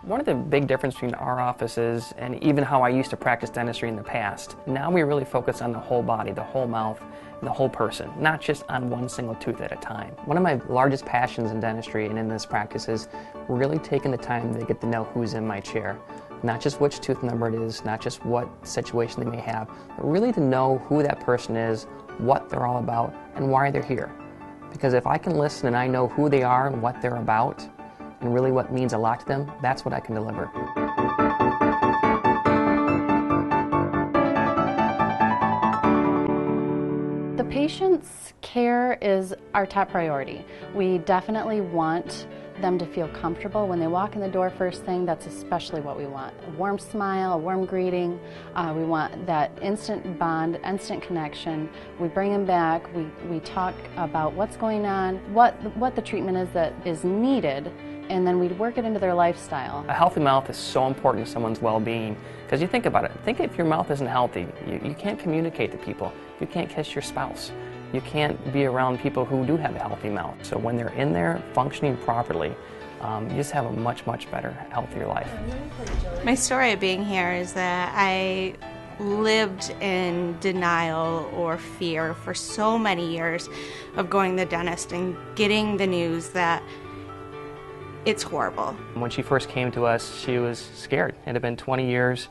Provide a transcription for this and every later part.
One of the big differences between our offices and even how I used to practice dentistry in the past, now we really focus on the whole body, the whole mouth, and the whole person, not just on one single tooth at a time. One of my largest passions in dentistry and in this practice is really taking the time to get to know who's in my chair. Not just which tooth number it is, not just what situation they may have, but really to know who that person is, what they're all about, and why they're here. Because if I can listen and I know who they are and what they're about, and really what means a lot to them, that's what I can deliver. The patient's care is our top priority. We definitely want them to feel comfortable when they walk in the door first thing. That's especially what we want. A warm smile, a warm greeting. We want that instant bond, instant connection. We bring them back, we talk about what's going on, what the treatment is that is needed, and then we'd work it into their lifestyle. A healthy mouth is so important to someone's well-being, because you think about it. Think if your mouth isn't healthy, you can't communicate to people. You can't kiss your spouse. You can't be around people who do have a healthy mouth. So when they're in there functioning properly, you just have a much, much better, healthier life. My story of being here is that I lived in denial or fear for so many years of going to the dentist and getting the news that it's horrible. When she first came to us, she was scared. It had been 20 years.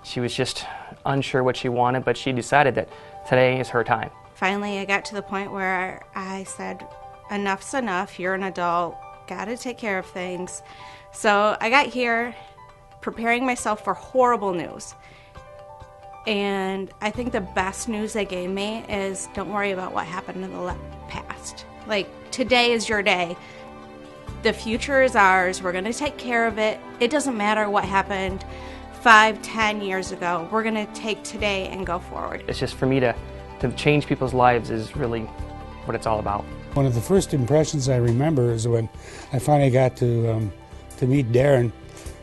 She was just unsure what she wanted, but she decided that today is her time. Finally, I got to the point where I said, enough's enough, you're an adult, gotta take care of things. So I got here preparing myself for horrible news. And I think the best news they gave me is don't worry about what happened in the past. Like, today is your day. The future is ours. We're going to take care of it. It doesn't matter what happened 5, 10 years ago. We're going to take today and go forward. It's just for me to change people's lives is really what it's all about. One of the first impressions I remember is when I finally got to meet Darren.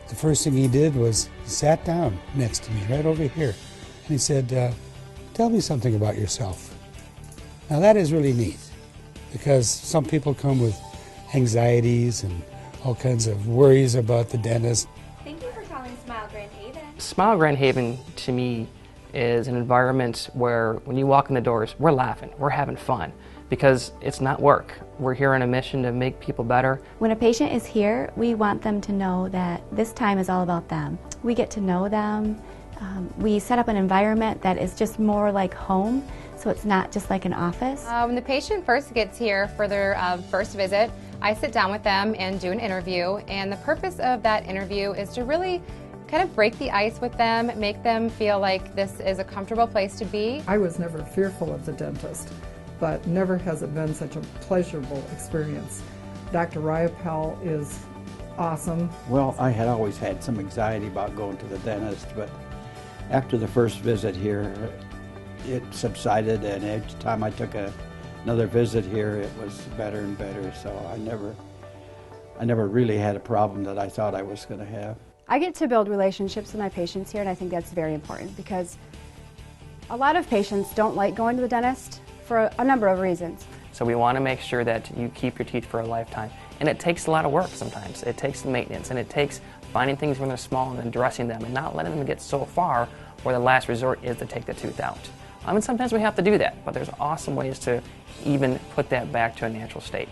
The first thing he did was he sat down next to me right over here. And he said, tell me something about yourself. Now that is really neat, because some people come with anxieties and all kinds of worries about the dentist. Thank you for calling Smile Grand Haven. Smile Grand Haven, to me, is an environment where when you walk in the doors, we're laughing, we're having fun, because it's not work. We're here on a mission to make people better. When a patient is here, we want them to know that this time is all about them. We get to know them. We set up an environment that is just more like home, so it's not just like an office. When the patient first gets here for their first visit, I sit down with them and do an interview, and the purpose of that interview is to really kind of break the ice with them, make them feel like this is a comfortable place to be. I was never fearful of the dentist, but never has it been such a pleasurable experience. Dr. Riopel is awesome. Well, I had always had some anxiety about going to the dentist, but after the first visit here, it subsided, and each time I took another visit here, it was better and better, so I never really had a problem that I thought I was going to have. I get to build relationships with my patients here, and I think that's very important, because a lot of patients don't like going to the dentist for a number of reasons. So we want to make sure that you keep your teeth for a lifetime. And it takes a lot of work sometimes. It takes maintenance, and it takes finding things when they're small and then dressing them and not letting them get so far where the last resort is to take the tooth out. And sometimes we have to do that, but there's awesome ways to even put that back to a natural state.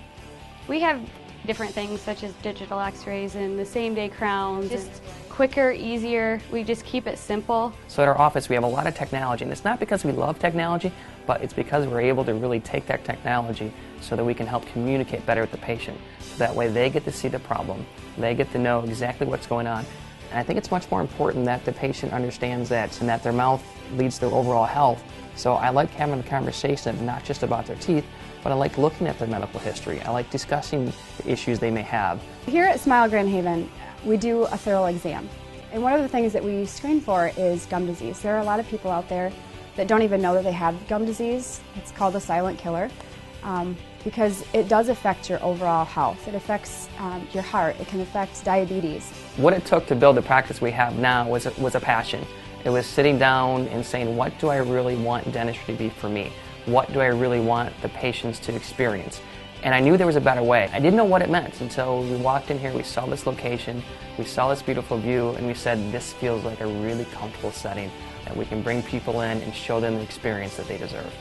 We have different things such as digital x-rays and the same-day crowns. Just quicker, easier. We just keep it simple. So at our office we have a lot of technology, and it's not because we love technology, but it's because we're able to really take that technology so that we can help communicate better with the patient. So that way they get to see the problem, they get to know exactly what's going on. And I think it's much more important that the patient understands that and that their mouth leads to their overall health. So I like having a conversation not just about their teeth, but I like looking at their medical history. I like discussing the issues they may have. Here at Smile Grand Haven, we do a thorough exam. And one of the things that we screen for is gum disease. There are a lot of people out there that don't even know that they have gum disease. It's called a silent killer, because it does affect your overall health. It affects your heart. It can affect diabetes. What it took to build the practice we have now was a passion. It was sitting down and saying, what do I really want dentistry to be for me? What do I really want the patients to experience? And I knew there was a better way. I didn't know what it meant until we walked in here, we saw this location, we saw this beautiful view, and we said, this feels like a really comfortable setting that we can bring people in and show them the experience that they deserve.